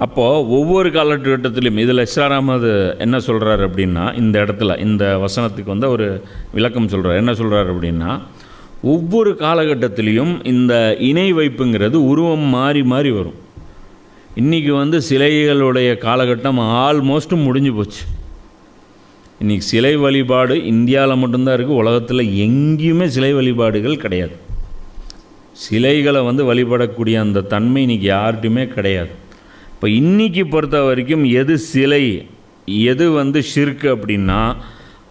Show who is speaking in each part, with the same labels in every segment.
Speaker 1: அப்போது ஒவ்வொரு காலகட்டத்திலையும் இதில் எஸ்ஆர் அஹமது என்ன சொல்கிறார் அப்படின்னா, இந்த இடத்துல இந்த வசனத்துக்கு வந்து ஒரு விளக்கம் சொல்கிறார். என்ன சொல்கிறார் அப்படின்னா, ஒவ்வொரு காலகட்டத்திலையும் இந்த இணை வைப்புங்கிறது உருவம் மாறி மாறி வரும். இன்றைக்கி வந்து சிலைகளுடைய காலகட்டம் ஆல்மோஸ்ட் முடிஞ்சு போச்சு. இன்றைக்கி சிலை வழிபாடு இந்தியாவில் மட்டும்தான் இருக்குது. உலகத்தில் எங்கேயுமே சிலை வழிபாடுகள் கிடையாது. சிலைகளை வந்து வழிபடக்கூடிய அந்த தன்மை இன்றைக்கி யார்கிட்டையுமே கிடையாது. இப்போ இன்றைக்கி பொறுத்த வரைக்கும் எது சிலை எது வந்து ஷிர்க் அப்படின்னா,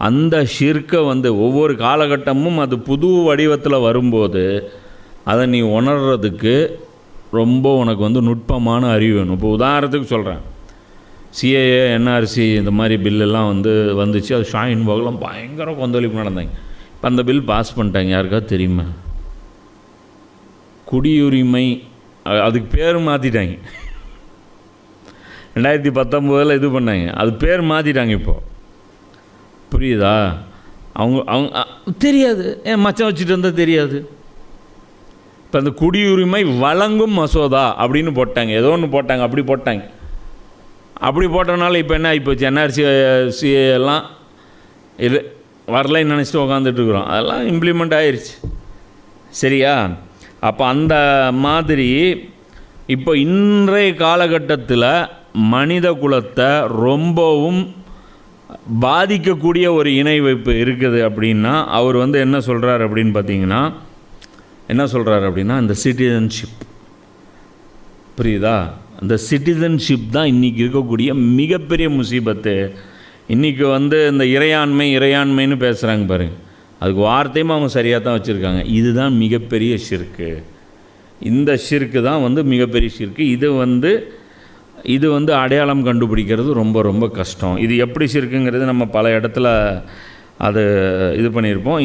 Speaker 1: அந்த ஷிர்க்கை வந்து ஒவ்வொரு காலகட்டமும் அது புது வடிவத்தில் வரும்போது அதை நீ உணர்றதுக்கு ரொம்ப உனக்கு வந்து நுட்பமான அறிவு வேணும். இப்போ உதாரணத்துக்கு சொல்கிறேன், சிஏஏ என்ஆர்சி இந்த மாதிரி பில்லெல்லாம் வந்துச்சு. அது ஷாஹின் பாக்லாம் பயங்கர கொந்தளிப்பு நடந்தாங்க. இப்போ அந்த பில் பாஸ் பண்ணிட்டாங்க. யாருக்காவது தெரியுமா? குடியுரிமை அதுக்கு பேர் மாற்றிட்டாங்க. 2019 இது பண்ணாங்க, அது பேர் மாற்றிட்டாங்க. இப்போது புரியுதா? அவங்க தெரியாது, ஏன் மச்சம் வச்சுட்டு இருந்தால் தெரியாது. இப்போ அந்த குடியுரிமை வழங்கும் மசோதா அப்படின்னு போட்டாங்க, ஏதோ ஒன்று போட்டாங்க, அப்படி போட்டாங்க. அப்படி போட்டனால இப்போ என்ன ஆகிப்போச்சு, என்ஆர்சி சிஏ எல்லாம் இது வரலைன்னு நினச்சிட்டு உக்காந்துட்டுருக்குறோம். அதெல்லாம் இம்ப்ளிமெண்ட் ஆயிடுச்சு. சரியா? அப்போ அந்த மாதிரி இப்போ இன்றைய காலகட்டத்தில் மனித குலத்தை ரொம்பவும் பாதிக்கக்கூடிய ஒரு இணை வைப்பு இருக்குது அப்படின்னா, அவர் வந்து என்ன சொல்கிறார் அப்படின்னு பார்த்தீங்கன்னா, என்ன சொல்கிறார் அப்படின்னா, இந்த சிட்டிசன்ஷிப். புரியுதா? அந்த சிட்டிசன்ஷிப் தான் இன்றைக்கி இருக்கக்கூடிய மிகப்பெரிய முசீபத்து. இன்றைக்கி வந்து இந்த இறையாண்மைன்னு பேசுகிறாங்க பாருங்க, அதுக்கு வார்த்தையும் அவங்க சரியாக தான் வச்சுருக்காங்க. இதுதான் மிகப்பெரிய ஷிர்க்கு. இந்த ஷிர்க்கு தான் வந்து மிகப்பெரிய ஷிர்க்கு. இது வந்து அடையாளம் கண்டுபிடிக்கிறது ரொம்ப ரொம்ப கஷ்டம். இது எப்படி ஷிர்க்குங்கிறது நம்ம பல இடத்துல அது இது பண்ணியிருப்போம்.